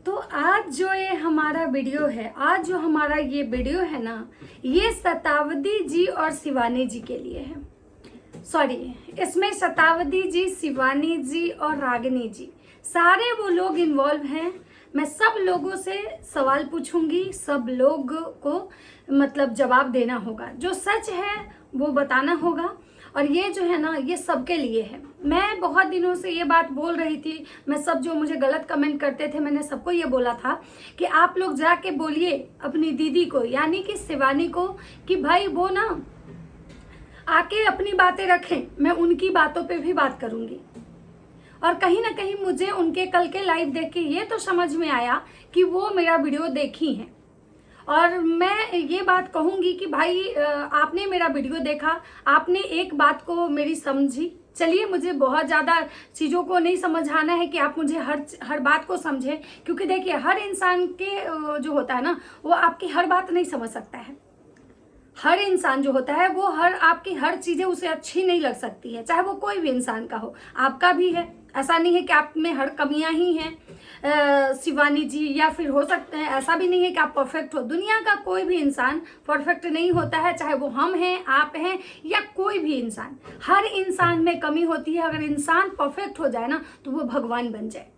तो आज जो ये हमारा वीडियो है, आज जो हमारा ये वीडियो है ना, ये शतावदी जी और शिवानी जी के लिए है। सॉरी, इसमें शतावदी जी, शिवानी जी और रागिनी जी, सारे वो लोग इन्वॉल्व हैं। मैं सब लोगों से सवाल पूछूंगी, सब लोग को मतलब जवाब देना होगा, जो सच है वो बताना होगा। और ये जो है ना, ये सबके लिए है। मैं बहुत दिनों से ये बात बोल रही थी, मैं सब जो मुझे गलत कमेंट करते थे, मैंने सबको ये बोला था कि आप लोग जाके बोलिए अपनी दीदी को, यानी कि शिवानी को, कि भाई वो ना आके अपनी बातें रखें, मैं उनकी बातों पे भी बात करूंगी। और कहीं ना कहीं मुझे उनके कल के लाइव देख के ये तो समझ में आया कि वो मेरा वीडियो देखी है। और मैं ये बात कहूंगी कि भाई आपने मेरा वीडियो देखा, आपने एक बात को मेरी समझी। चलिए, मुझे बहुत ज़्यादा चीज़ों को नहीं समझाना है कि आप मुझे हर बात को समझें, क्योंकि देखिए हर इंसान के जो होता है ना, वो आपकी हर बात नहीं समझ सकता है। हर इंसान जो होता है वो आपकी हर चीज़ें उसे अच्छी नहीं लग सकती है, चाहे वो कोई भी इंसान का हो, आपका भी है। ऐसा नहीं है कि आप में हर कमियां ही हैं शिवानी जी, या फिर हो सकते हैं ऐसा भी नहीं है कि आप परफेक्ट हो। दुनिया का कोई भी इंसान परफेक्ट नहीं होता है, चाहे वो हम हैं, आप हैं, या कोई भी इंसान। हर इंसान में कमी होती है। अगर इंसान परफेक्ट हो जाए ना, तो वो भगवान बन जाए।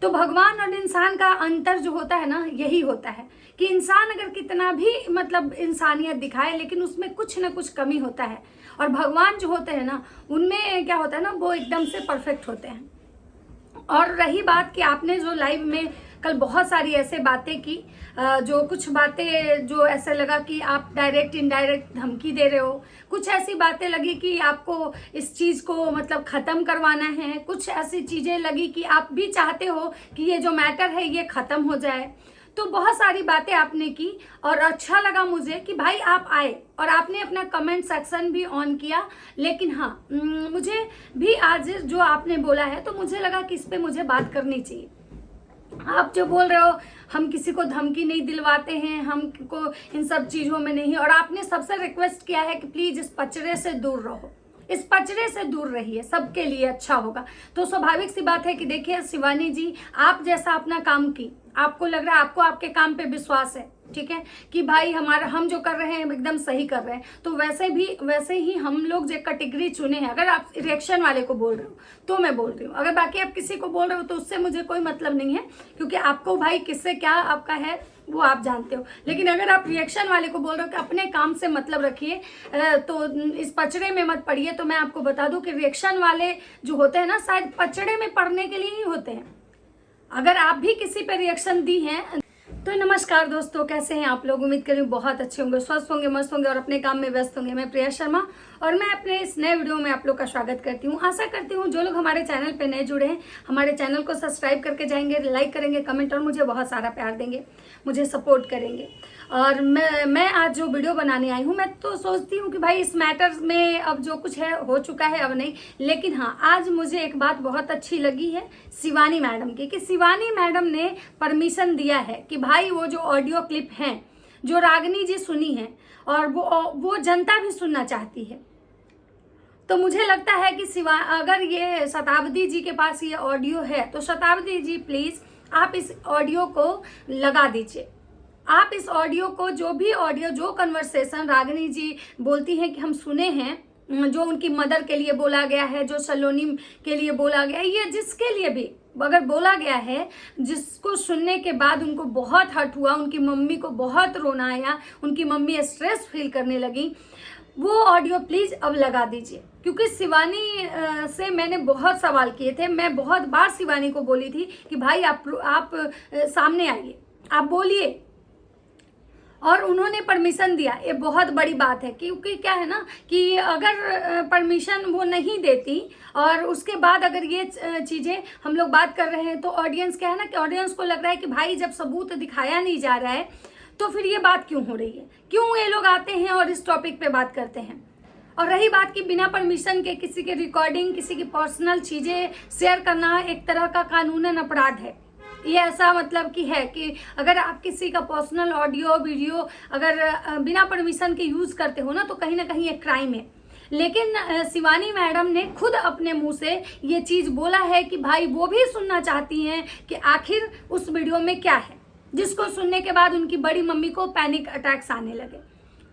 तो भगवान और इंसान का अंतर जो होता है ना, यही होता है कि इंसान अगर कितना भी मतलब इंसानियत दिखाए, लेकिन उसमें कुछ ना कुछ कमी होता है। और भगवान जो होते हैं ना, उनमें क्या होता है ना, वो एकदम से परफेक्ट होते हैं। और रही बात कि आपने जो लाइव में कल बहुत सारी ऐसे बातें की, जो कुछ बातें जो ऐसे लगा कि आप डायरेक्ट इनडायरेक्ट धमकी दे रहे हो, कुछ ऐसी बातें लगी कि आपको इस चीज़ को मतलब ख़त्म करवाना है, कुछ ऐसी चीज़ें लगी कि आप भी चाहते हो कि ये जो मैटर है ये ख़त्म हो जाए। तो बहुत सारी बातें आपने की और अच्छा लगा मुझे कि भाई आप आए और आपने अपना कमेंट सेक्शन भी ऑन किया। लेकिन हाँ, मुझे भी आज जो आपने बोला है, तो मुझे लगा कि इस पे मुझे बात करनी चाहिए। आप जो बोल रहे हो हम किसी को धमकी नहीं दिलवाते हैं, हमको इन सब चीज़ों में नहीं, और आपने सबसे रिक्वेस्ट किया है कि प्लीज़ इस पचड़े से दूर रहो, इस पचड़े से दूर रहिए, सबके लिए अच्छा होगा। तो स्वाभाविक सी बात है कि देखिए शिवानी जी, आप जैसा अपना काम की, आपको लग रहा है, आपको आपके काम पे विश्वास है, ठीक है, कि भाई हम जो कर रहे हैं एकदम सही कर रहे हैं। तो वैसे ही हम लोग जो कैटेगरी चुने हैं, अगर आप रिएक्शन वाले को बोल रहे हो तो मैं बोल रही हूँ, अगर बाकी आप किसी को बोल रहे हो तो उससे मुझे कोई मतलब नहीं है, क्योंकि आपको भाई किससे क्या आपका है वो आप जानते हो। लेकिन अगर आप रिएक्शन वाले को बोल रहे हो कि अपने काम से मतलब रखिए, तो इस पचड़े में मत पड़िए, तो मैं आपको बता दूं कि रिएक्शन वाले जो होते हैं ना, शायद पचड़े में पड़ने के लिए ही होते हैं। अगर आप भी किसी पे रिएक्शन दी हैं तो नमस्कार दोस्तों, कैसे हैं आप लोग? उम्मीद करूँ बहुत अच्छे होंगे, स्वस्थ होंगे, मस्त होंगे और अपने काम में व्यस्त होंगे। मैं प्रिया शर्मा और मैं अपने इस नए वीडियो में आप लोग का स्वागत करती हूँ। आशा करती हूँ जो लोग हमारे चैनल पे नए जुड़े हैं, हमारे चैनल को सब्सक्राइब करके जाएंगे, लाइक करेंगे, कमेंट और मुझे बहुत सारा प्यार देंगे, मुझे सपोर्ट करेंगे। और मैं आज जो वीडियो बनाने आई हूँ, मैं तो सोचती हूँ कि भाई इस मैटर में अब जो कुछ है हो चुका है, अब नहीं। लेकिन हाँ, आज मुझे एक बात बहुत अच्छी लगी है शिवानी मैडम की, कि शिवानी मैडम ने परमिशन दिया है कि भाई वो जो ऑडियो क्लिप हैं जो रागिनी जी सुनी है, और वो जनता भी सुनना चाहती है। तो मुझे लगता है कि अगर ये शतावदी जी के पास ये ऑडियो है, तो शतावदी जी प्लीज़ आप इस ऑडियो को लगा दीजिए। आप इस ऑडियो को, जो भी ऑडियो, जो कन्वर्सेशन रागिनी जी बोलती हैं कि हम सुने हैं, जो उनकी मदर के लिए बोला गया है, जो सलोनी के लिए बोला गया है, ये जिसके लिए भी अगर बोला गया है, जिसको सुनने के बाद उनको बहुत हर्ट हुआ, उनकी मम्मी को बहुत रोना आया, उनकी मम्मी स्ट्रेस फील करने लगी, वो ऑडियो प्लीज़ अब लगा दीजिए। क्योंकि शिवानी से मैंने बहुत सवाल किए थे, मैं बहुत बार शिवानी को बोली थी कि भाई आप सामने आइए, आप बोलिए, और उन्होंने परमिशन दिया। ये बहुत बड़ी बात है, क्योंकि क्या है ना कि अगर परमिशन वो नहीं देती और उसके बाद अगर ये चीज़ें हम लोग बात कर रहे हैं, तो ऑडियंस क्या है ना कि ऑडियंस को लग रहा है कि भाई जब सबूत दिखाया नहीं जा रहा है, तो फिर ये बात क्यों हो रही है, क्यों ये लोग आते हैं और इस टॉपिक पे बात करते हैं। और रही बात कि बिना परमिशन के किसी के रिकॉर्डिंग, किसी की पर्सनल चीज़ें शेयर करना एक तरह का कानूनन अपराध है। ये ऐसा मतलब कि है कि अगर आप किसी का पर्सनल ऑडियो वीडियो अगर बिना परमिशन के यूज़ करते हो ना, तो कहीं ना कहीं एक क्राइम है। लेकिन शिवानी मैडम ने खुद अपने मुंह से ये चीज़ बोला है कि भाई वो भी सुनना चाहती हैं कि आखिर उस वीडियो में क्या है, जिसको सुनने के बाद उनकी बड़ी मम्मी को पैनिक अटैक्स आने लगे।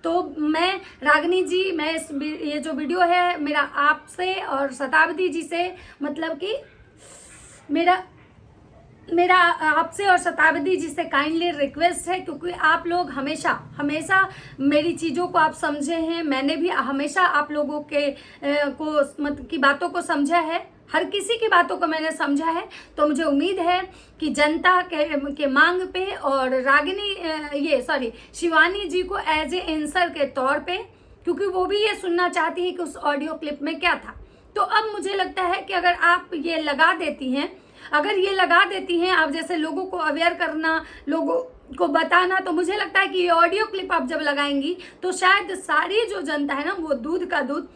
तो मैं रागिनी जी, मैं ये जो वीडियो है मेरा आपसे और शताब्दी जी से मतलब कि मेरा आपसे और शताब्दी जी से काइंडली रिक्वेस्ट है, क्योंकि आप लोग हमेशा मेरी चीज़ों को आप समझे हैं। मैंने भी हमेशा आप लोगों के की बातों को समझा है, हर किसी की बातों को मैंने समझा है। तो मुझे उम्मीद है कि जनता के मांग पे और शिवानी जी को एज ए आंसर के तौर पे, क्योंकि वो भी ये सुनना चाहती है कि उस ऑडियो क्लिप में क्या था। तो अब मुझे लगता है कि अगर आप ये लगा देती हैं, आप जैसे लोगों को अवेयर करना, लोगों को बताना, तो मुझे लगता है कि ये ऑडियो क्लिप आप जब लगाएंगी तो शायद सारी जो जनता है ना, वो दूध का दूध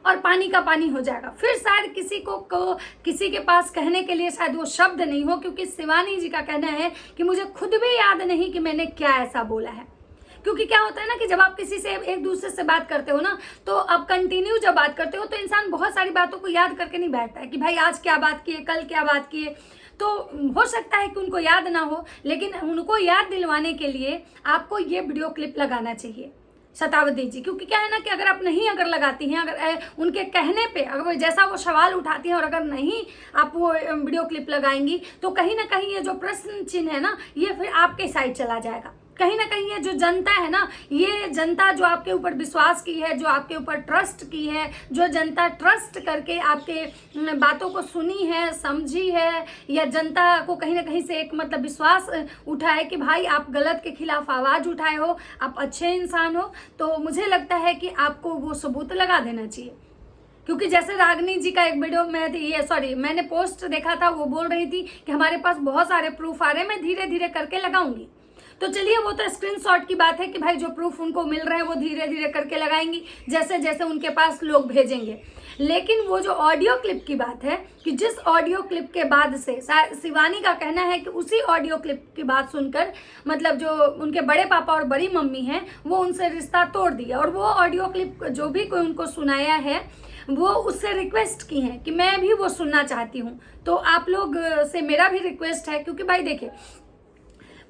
और पानी का पानी हो जाएगा। फिर शायद किसी के पास कहने के लिए शायद वो शब्द नहीं हो, क्योंकि शिवानी जी का कहना है कि मुझे खुद भी याद नहीं कि मैंने क्या ऐसा बोला है। क्योंकि क्या होता है ना कि जब आप किसी से एक दूसरे से बात करते हो ना, तो अब कंटिन्यू जब बात करते हो तो इंसान बहुत सारी बातों को याद करके नहीं बैठता है कि भाई आज क्या बात किए, कल क्या बात किए। तो हो सकता है कि उनको याद ना हो, लेकिन उनको याद दिलवाने के लिए आपको ये वीडियो क्लिप लगाना चाहिए शताब्दी जी। क्योंकि क्या है ना कि अगर आप अगर लगाती हैं, अगर उनके कहने पे अगर जैसा वो सवाल उठाती हैं और अगर नहीं आप वो वीडियो क्लिप लगाएंगी, तो कहीं ना कहीं ये जो प्रश्न चिन्ह है ना, ये फिर आपके साइड चला जाएगा। कहीं ना कहीं ये जो जनता है ना, ये जनता जो आपके ऊपर विश्वास की है, जो आपके ऊपर ट्रस्ट की है, जो जनता ट्रस्ट करके आपके बातों को सुनी है, समझी है, या जनता को कहीं ना कहीं से एक मतलब विश्वास उठा है कि भाई आप गलत के खिलाफ आवाज़ उठाए हो, आप अच्छे इंसान हो, तो मुझे लगता है कि आपको वो सबूत लगा देना चाहिए। क्योंकि जैसे रागिनी जी का एक वीडियो मैंने पोस्ट देखा था, वो बोल रही थी कि हमारे पास बहुत सारे प्रूफ आ रहे हैं, मैं धीरे धीरे करके लगाऊंगी। तो चलिए, वो तो स्क्रीनशॉट की बात है कि भाई जो प्रूफ उनको मिल रहे हैं वो धीरे धीरे करके लगाएंगी, जैसे जैसे उनके पास लोग भेजेंगे। लेकिन वो जो ऑडियो क्लिप की बात है कि जिस ऑडियो क्लिप के बाद से शिवानी का कहना है कि उसी ऑडियो क्लिप की बात सुनकर मतलब जो उनके बड़े पापा और बड़ी मम्मी हैं वो उनसे रिश्ता तोड़ दिया। और वो ऑडियो क्लिप जो भी कोई उनको सुनाया है, वो उससे रिक्वेस्ट की है कि मैं भी वो सुनना चाहती हूँ। तो आप लोग से मेरा भी रिक्वेस्ट है, क्योंकि भाई देखिए,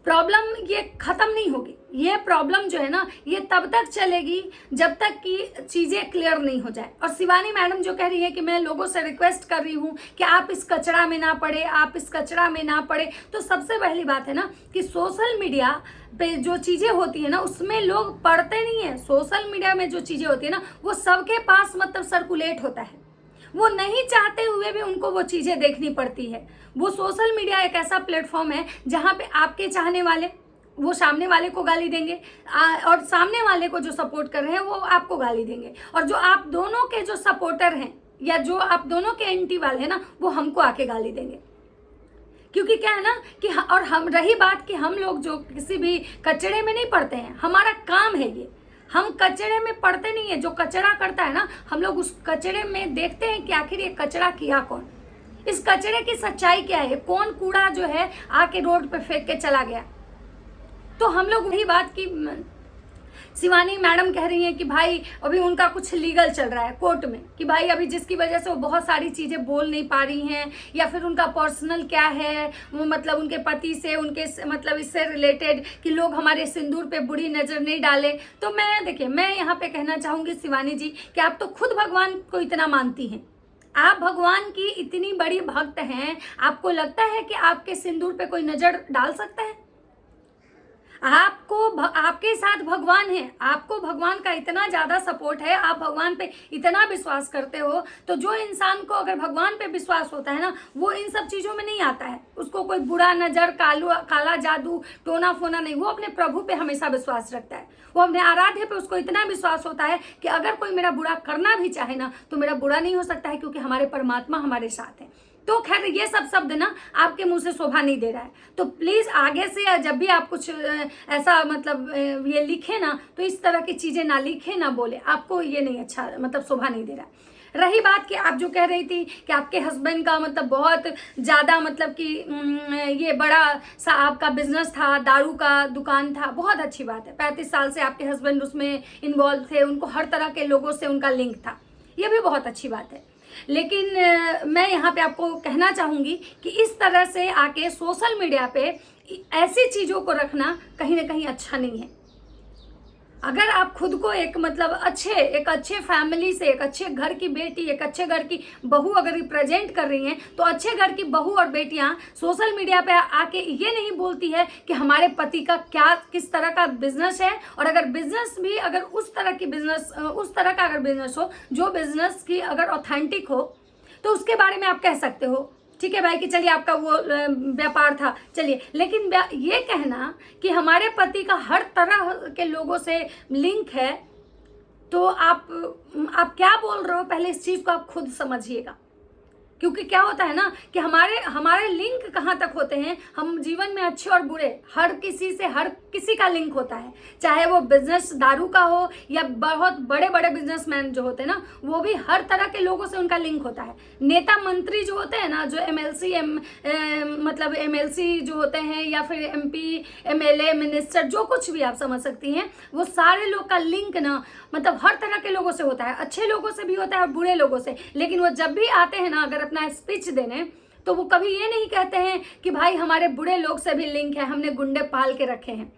प्रॉब्लम ये ख़त्म नहीं होगी। ये प्रॉब्लम जो है ना, ये तब तक चलेगी जब तक कि चीज़ें क्लियर नहीं हो जाए। और शिवानी मैडम जो कह रही है कि मैं लोगों से रिक्वेस्ट कर रही हूँ कि आप इस कचरा में ना पड़े, आप इस कचरा में ना पड़े, तो सबसे पहली बात है ना कि सोशल मीडिया पे जो चीज़ें होती है ना, उसमें लोग पढ़ते नहीं है। सोशल मीडिया में जो चीज़ें होती है ना, वो सबके पास मतलब सर्कुलेट होता है। वो नहीं चाहते हुए भी उनको वो चीज़ें देखनी पड़ती है। वो सोशल मीडिया एक ऐसा प्लेटफॉर्म है जहाँ पे आपके चाहने वाले वो सामने वाले को गाली देंगे, और सामने वाले को जो सपोर्ट कर रहे हैं वो आपको गाली देंगे, और जो आप दोनों के जो सपोर्टर हैं या जो आप दोनों के एंटी वाले हैं ना, वो हमको आके गाली देंगे। क्योंकि क्या है ना कि और हम रही बात कि हम लोग जो किसी भी कचड़े में नहीं पड़ते हैं, हमारा काम है ये, हम कचरे में पड़ते नहीं है। जो कचरा करता है ना, हम लोग उस कचरे में देखते हैं कि आखिर ये कचरा किया कौन, इस कचरे की सच्चाई क्या है, कौन कूड़ा जो है आके रोड पे फेंक के चला गया। तो हम लोग वही बात की शिवानी मैडम कह रही हैं कि भाई अभी उनका कुछ लीगल चल रहा है कोर्ट में, कि भाई अभी जिसकी वजह से वो बहुत सारी चीज़ें बोल नहीं पा रही हैं, या फिर उनका पर्सनल क्या है, वो मतलब उनके पति से उनके मतलब इससे रिलेटेड कि लोग हमारे सिंदूर पे बुरी नज़र नहीं डाले। तो मैं यहाँ पे कहना चाहूँगी शिवानी जी कि आप तो खुद भगवान को इतना मानती हैं, आप भगवान की इतनी बड़ी भक्त हैं, आपको लगता है कि आपके सिंदूर पे कोई नज़र डाल सकता है? आपके साथ भगवान है, आपको भगवान का इतना ज़्यादा सपोर्ट है, आप भगवान पे इतना विश्वास करते हो, तो जो इंसान को अगर भगवान पे विश्वास होता है ना, वो इन सब चीज़ों में नहीं आता है। उसको कोई बुरा नज़र, काला जादू, टोना फोना नहीं, वो अपने प्रभु पे हमेशा विश्वास रखता है। वो अपने आराध्य पे उसको इतना विश्वास होता है कि अगर कोई मेरा बुरा करना भी चाहे ना, तो मेरा बुरा नहीं हो सकता है, क्योंकि हमारे परमात्मा हमारे साथ है। तो खैर, ये सब शब्द ना आपके मुंह से शोभा नहीं दे रहा है। तो प्लीज़ आगे से जब भी आप कुछ ऐसा मतलब ये लिखे ना, तो इस तरह की चीज़ें ना लिखे, ना बोले, आपको ये नहीं अच्छा मतलब शोभा नहीं दे रहा है। रही बात कि आप जो कह रही थी कि आपके हस्बैंड का मतलब बहुत ज़्यादा मतलब कि ये बड़ा सा आपका बिजनेस था, दारू का दुकान था, बहुत अच्छी बात है। 35 साल से आपके हस्बैंड उसमें इन्वॉल्व थे, उनको हर तरह के लोगों से उनका लिंक था, ये भी बहुत अच्छी बात है। लेकिन मैं यहाँ पे आपको कहना चाहूँगी कि इस तरह से आके सोशल मीडिया पे ऐसी चीज़ों को रखना कहीं ना कहीं अच्छा नहीं है। अगर आप खुद को एक मतलब एक अच्छे फैमिली से, एक अच्छे घर की बेटी, एक अच्छे घर की बहू अगर रिप्रेजेंट कर रही हैं, तो अच्छे घर की बहू और बेटियां सोशल मीडिया पे आके ये नहीं बोलती है कि हमारे पति का क्या किस तरह का बिजनेस है, और अगर बिजनेस भी अगर उस तरह का अगर बिजनेस हो जो बिजनेस की अगर ऑथेंटिक हो, तो उसके बारे में आप कह सकते हो, ठीक है भाई, कि चलिए आपका वो व्यापार था, चलिए। लेकिन ये कहना कि हमारे पति का हर तरह के लोगों से लिंक है, तो आप क्या बोल रहे हो, पहले इस चीज़ को आप खुद समझिएगा। क्योंकि क्या होता है ना कि हमारे लिंक कहाँ तक होते हैं, हम जीवन में अच्छे और बुरे हर किसी का लिंक होता है, चाहे वो बिजनेस दारू का हो या बहुत बड़े बड़े बिजनेसमैन जो होते हैं ना, वो भी हर तरह के लोगों से उनका लिंक होता है। नेता मंत्री जो होते हैं ना, जो मतलब एमएलसी जो होते हैं, या फिर एमपी एमएलए मिनिस्टर, जो कुछ भी आप समझ सकती हैं, वो सारे लोग का लिंक ना मतलब हर तरह के लोगों से होता है, अच्छे लोगों से भी होता है और बुरे लोगों से। लेकिन वो जब भी आते हैं ना अगर अपना स्पीच देने, तो वो कभी ये नहीं कहते हैं कि भाई हमारे बुरे लोग से भी लिंक है, हमने गुंडे पाल के रखे हैं,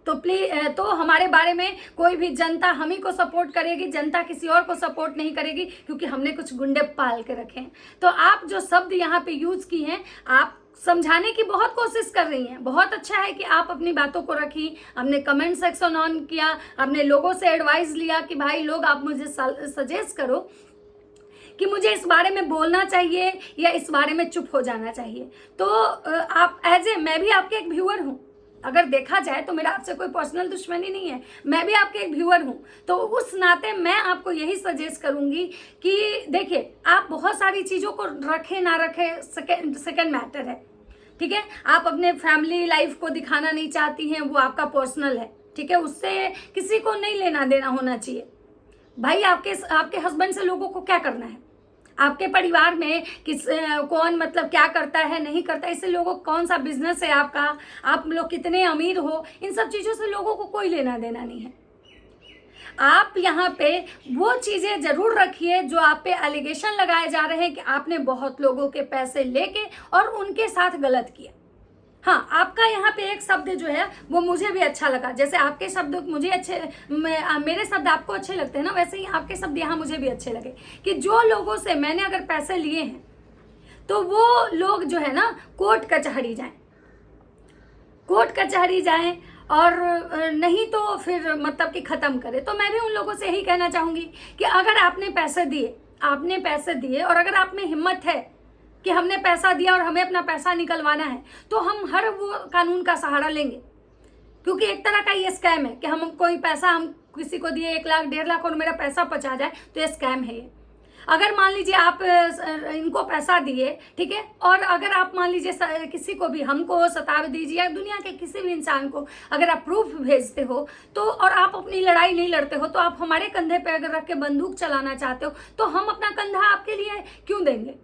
तो प्लीज तो हमारे बारे में कोई भी जनता हम ही को सपोर्ट करेगी, जनता किसी और को सपोर्ट नहीं करेगी, क्योंकि हमने कुछ गुंडे पाल के रखे हैं। तो आप जो शब्द यहाँ पे यूज की हैं, आप समझाने की बहुत कोशिश कर रही हैं, बहुत अच्छा है कि आप अपनी बातों को रखी, आपने कमेंट सेक्शन ऑन किया, आपने लोगों से एडवाइस लिया कि भाई लोग आप मुझे सजेस्ट करो कि मुझे इस बारे में बोलना चाहिए या इस बारे में चुप हो जाना चाहिए। तो आप मैं भी आपके एक व्यूअर हूँ, अगर देखा जाए तो मेरा आपसे कोई पर्सनल दुश्मनी नहीं है, मैं भी आपके एक व्यूअर हूँ, तो उस नाते मैं आपको यही सजेस्ट करूंगी कि देखिए, आप बहुत सारी चीज़ों को रखें ना रखें सेकेंड मैटर है, ठीक है। आप अपने फैमिली लाइफ को दिखाना नहीं चाहती हैं, वो आपका पर्सनल है, ठीक है, उससे किसी को नहीं लेना देना होना चाहिए। भाई आपके हस्बैंड से लोगों को क्या करना है, आपके परिवार में कौन मतलब क्या करता है नहीं करता है, इससे लोगों को कौन सा बिजनेस है आपका, आप लोग कितने अमीर हो, इन सब चीज़ों से लोगों को कोई लेना देना नहीं है। आप यहाँ पे वो चीज़ें जरूर रखिए जो आप पे एलिगेशन लगाए जा रहे हैं कि आपने बहुत लोगों के पैसे लेके और उनके साथ गलत किया। हाँ, आपका यहाँ पे एक शब्द जो है वो मुझे भी अच्छा लगा, जैसे आपके शब्द मुझे मेरे शब्द आपको अच्छे लगते हैं ना, वैसे ही आपके शब्द यहाँ मुझे भी अच्छे लगे कि जो लोगों से मैंने अगर पैसे लिए हैं तो वो लोग जो है ना कोर्ट कचहरी जाएं और नहीं तो फिर मतलब कि ख़त्म करें। तो मैं भी उन लोगों से यही कहना चाहूँगी कि अगर आपने पैसे दिए और अगर आप में हिम्मत है कि हमने पैसा दिया और हमें अपना पैसा निकलवाना है, तो हम हर वो कानून का सहारा लेंगे, क्योंकि एक तरह का ये स्कैम है कि हम किसी को दिए 1 लाख 1.5 लाख और मेरा पैसा पचा जाए, तो ये स्कैम है ये। अगर मान लीजिए आप इनको पैसा दिए, ठीक है, और अगर आप मान लीजिए किसी को भी, हमको शताब्दी जी या दुनिया के किसी भी इंसान को अगर आप प्रूफ भेजते हो तो, और आप अपनी लड़ाई नहीं लड़ते हो, तो आप हमारे कंधे पे अगर रख के बंदूक चलाना चाहते हो, तो हम अपना कंधा आपके लिए क्यों देंगे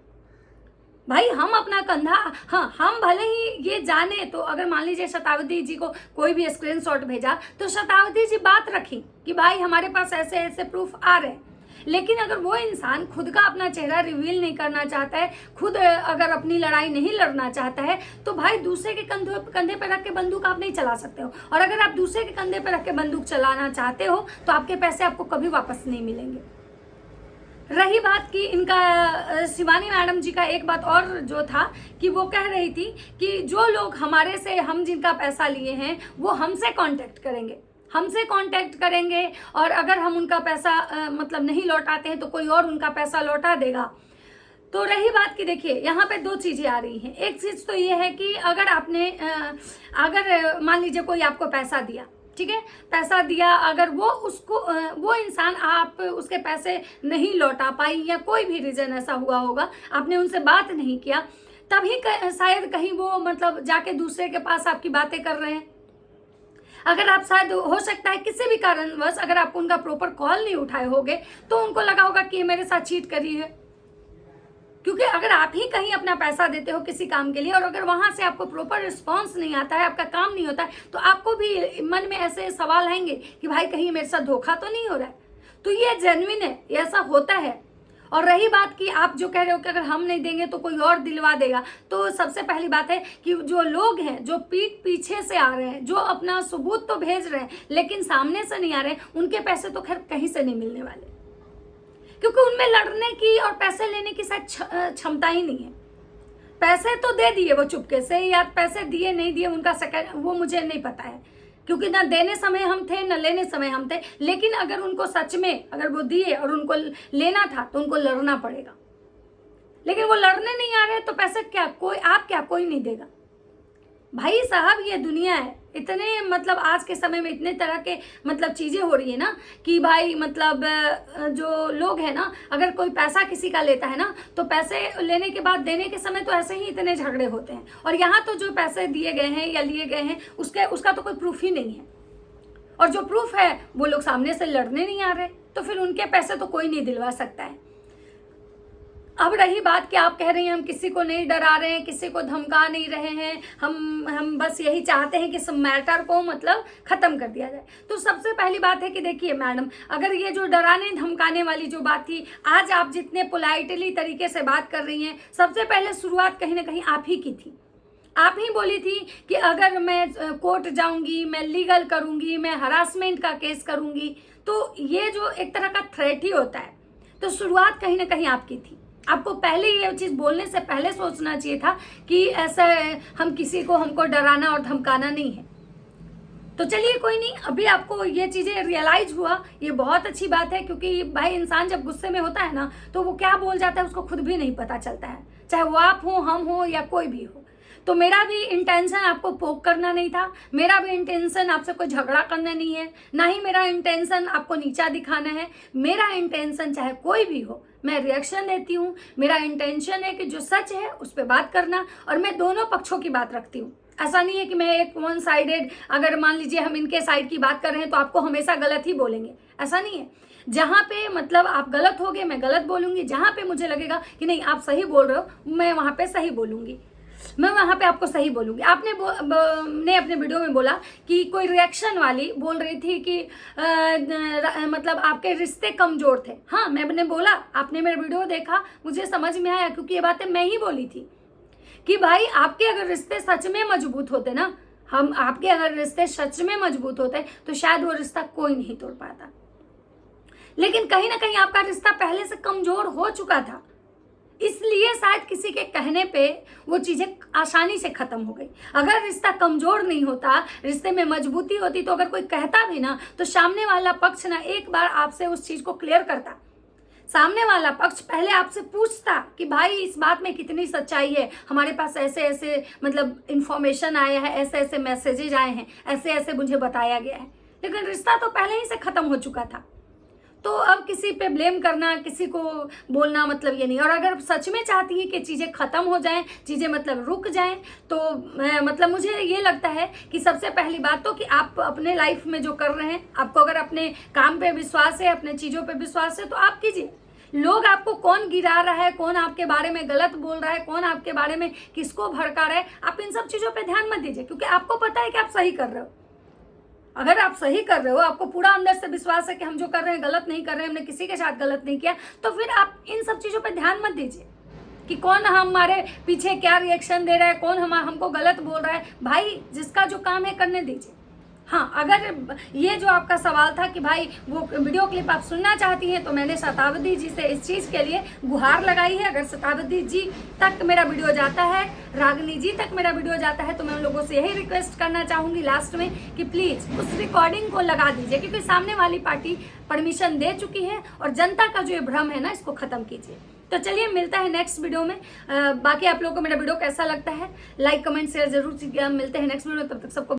भाई? हम अपना कंधा, हाँ, हम भले ही ये जाने, तो अगर मान लीजिए शताब्दी जी को कोई भी स्क्रीनशॉट भेजा तो शताब्दी जी बात रखी कि भाई हमारे पास ऐसे ऐसे प्रूफ आ रहे हैं, लेकिन अगर वो इंसान खुद का अपना चेहरा रिवील नहीं करना चाहता है, खुद अगर अपनी लड़ाई नहीं लड़ना चाहता है, तो भाई दूसरे के कंधे पर रख के बंदूक आप नहीं चला सकते हो। और अगर आप दूसरे के कंधे पर रख के बंदूक चलाना चाहते हो तो आपके पैसे आपको कभी वापस नहीं मिलेंगे। रही बात कि इनका शिवानी मैडम जी का एक बात और जो था कि वो कह रही थी कि जो लोग हम जिनका पैसा लिए हैं वो हमसे कांटेक्ट करेंगे और अगर हम उनका पैसा मतलब नहीं लौटाते हैं तो कोई और उनका पैसा लौटा देगा। तो रही बात कि देखिए, यहाँ पे 2 चीज़ें आ रही हैं। एक चीज़ तो ये है कि अगर अगर मान लीजिए कोई आपको पैसा दिया, ठीक है, पैसा दिया, अगर वो इंसान आप उसके पैसे नहीं लौटा पाई या कोई भी रीज़न ऐसा हुआ होगा, आपने उनसे बात नहीं किया, तभी शायद कहीं वो मतलब जाके दूसरे के पास आपकी बातें कर रहे हैं। अगर आप शायद हो सकता है किसी भी कारणवश अगर आप उनका प्रॉपर कॉल नहीं उठाए होगे तो उनको लगा होगा कि ये मेरे साथ चीट करी है। क्योंकि अगर आप ही कहीं अपना पैसा देते हो किसी काम के लिए और अगर वहां से आपको प्रॉपर रिस्पॉन्स नहीं आता है, आपका काम नहीं होता है, तो आपको भी मन में ऐसे सवाल आएंगे कि भाई कहीं मेरे साथ धोखा तो नहीं हो रहा है। तो ये जेन्युइन है, ये ऐसा होता है। और रही बात कि आप जो कह रहे हो कि अगर हम नहीं देंगे तो कोई और दिलवा देगा, तो सबसे पहली बात है कि जो लोग हैं जो पीठ पीछे से आ रहे हैं, जो अपना सबूत तो भेज रहे हैं लेकिन सामने से नहीं आ रहे हैं, उनके पैसे तो खैर कहीं से नहीं मिलने वाले, क्योंकि उनमें लड़ने की और पैसे लेने की शायद क्षमता ही नहीं है। पैसे तो दे दिए वो चुपके से, या पैसे दिए नहीं दिए उनका सेकंड वो मुझे नहीं पता है, क्योंकि ना देने समय हम थे ना लेने समय हम थे। लेकिन अगर उनको सच में अगर वो दिए और उनको लेना था तो उनको लड़ना पड़ेगा, लेकिन वो लड़ने नहीं आ रहे तो पैसे क्या कोई नहीं देगा। भाई साहब ये दुनिया है, इतने मतलब आज के समय में इतने तरह के मतलब चीजें हो रही है ना कि भाई मतलब जो लोग हैं ना, अगर कोई पैसा किसी का लेता है ना तो पैसे लेने के बाद देने के समय तो ऐसे ही इतने झगड़े होते हैं। और यहाँ तो जो पैसे दिए गए हैं या लिए गए हैं उसका तो कोई प्रूफ ही नहीं है, और जो प्रूफ है वो लोग सामने से लड़ने नहीं आ रहे, तो फिर उनके पैसे तो कोई नहीं दिलवा सकता है। अब रही बात कि आप कह रही हैं हम किसी को नहीं डरा रहे हैं, किसी को धमका नहीं रहे हैं, हम बस यही चाहते हैं कि सब मैटर को मतलब खत्म कर दिया जाए। तो सबसे पहली बात है कि देखिए मैडम, अगर ये जो डराने धमकाने वाली जो बात थी, आज आप जितने पोलाइटली तरीके से बात कर रही हैं, सबसे पहले शुरुआत कहीं ना कहीं आप ही की थी। आप ही बोली थी कि अगर मैं कोर्ट जाऊंगी, मैं लीगल करूंगी, मैं हरासमेंट का केस करूंगी, तो ये जो एक तरह का थ्रेट ही होता है। तो शुरुआत कहीं ना कहीं आपकी थी। आपको पहले ये चीज़ बोलने से पहले सोचना चाहिए था कि ऐसा हमको डराना और धमकाना नहीं है। तो चलिए कोई नहीं, अभी आपको ये चीज़ें रियलाइज हुआ, ये बहुत अच्छी बात है, क्योंकि भाई इंसान जब गुस्से में होता है ना तो वो क्या बोल जाता है उसको खुद भी नहीं पता चलता है, चाहे वो आप हो, हम हो या कोई भी हो। तो मेरा भी इंटेंशन आपको पोक करना नहीं था, मेरा भी इंटेंशन आपसे कोई झगड़ा करना नहीं है, ना ही मेरा इंटेंशन आपको नीचा दिखाना है। मेरा इंटेंशन चाहे कोई भी हो, मैं रिएक्शन देती हूँ। मेरा इंटेंशन है कि जो सच है उस पर बात करना, और मैं दोनों पक्षों की बात रखती हूँ। ऐसा नहीं है कि मैं एक वन साइडेड, अगर मान लीजिए हम इनके साइड की बात कर रहे हैं तो आपको हमेशा गलत ही बोलेंगे, ऐसा नहीं है। जहाँ पे मतलब आप गलत होगे मैं गलत बोलूंगी, जहाँ पे मुझे लगेगा कि नहीं आप सही बोल रहे हो मैं वहाँ पे सही बोलूंगी, मैं वहाँ पे आपको सही बोलूंगी। आपने ने अपने वीडियो में बोला कि कोई रिएक्शन वाली बोल रही थी कि मतलब आपके रिश्ते कमजोर थे। हाँ, मैंने बोला, आपने मेरा वीडियो देखा, मुझे समझ में आया, क्योंकि ये बातें मैं ही बोली थी कि भाई आपके अगर रिश्ते सच में मजबूत होते ना, आपके अगर रिश्ते सच में मजबूत होते तो शायद वो रिश्ता कोई नहीं तोड़ पाता। लेकिन कहीं ना कहीं आपका रिश्ता पहले से कमजोर हो चुका था, इसलिए शायद किसी के कहने पे वो चीजें आसानी से खत्म हो गई। अगर रिश्ता कमजोर नहीं होता, रिश्ते में मजबूती होती, तो अगर कोई कहता भी ना तो सामने वाला पक्ष ना एक बार आपसे उस चीज को क्लियर करता। सामने वाला पक्ष पहले आपसे पूछता कि भाई इस बात में कितनी सच्चाई है, हमारे पास ऐसे ऐसे मतलब इंफॉर्मेशन आया है, ऐसे ऐसे मैसेजेज आए हैं, ऐसे ऐसे मुझे बताया गया है। लेकिन रिश्ता तो पहले ही से खत्म हो चुका था। तो अब किसी पे ब्लेम करना, किसी को बोलना मतलब ये नहीं। और अगर सच में चाहती है कि चीज़ें ख़त्म हो जाएं, चीज़ें मतलब रुक जाएं, तो मतलब मुझे ये लगता है कि सबसे पहली बात तो कि आप अपने लाइफ में जो कर रहे हैं, आपको अगर अपने काम पे विश्वास है, अपने चीज़ों पे विश्वास है, तो आप कीजिए। लोग आपको कौन गिरा रहा है, कौन आपके बारे में गलत बोल रहा है, कौन आपके बारे में किसको भड़का रहा है, आप इन सब चीज़ों पर ध्यान मत दीजिए, क्योंकि आपको पता है कि आप सही कर रहे हो। अगर आप सही कर रहे हो, आपको पूरा अंदर से विश्वास है कि हम जो कर रहे हैं गलत नहीं कर रहे हैं, हमने किसी के साथ गलत नहीं किया, तो फिर आप इन सब चीज़ों पर ध्यान मत दीजिए कि कौन हमारे पीछे क्या रिएक्शन दे रहा है, कौन हमको गलत बोल रहा है। भाई जिसका जो काम है करने दीजिए। हाँ, अगर ये जो आपका सवाल था कि भाई वो वीडियो क्लिप आप सुनना चाहती हैं, तो मैंने शताब्दी जी से इस चीज़ के लिए गुहार लगाई है। अगर शताब्दी जी तक मेरा वीडियो जाता है, रागनी जी तक मेरा वीडियो जाता है, तो मैं उन लोगों से यही रिक्वेस्ट करना चाहूँगी लास्ट में कि प्लीज़ उस रिकॉर्डिंग को लगा दीजिए, क्योंकि सामने वाली पार्टी परमिशन दे चुकी है, और जनता का जो ये भ्रम है ना, इसको ख़त्म कीजिए। तो चलिए मिलता है नेक्स्ट वीडियो में। बाकी आप लोगों को मेरा वीडियो कैसा लगता है, लाइक कमेंट शेयर जरूर। मिलते हैं नेक्स्ट वीडियो में, तब तक सबको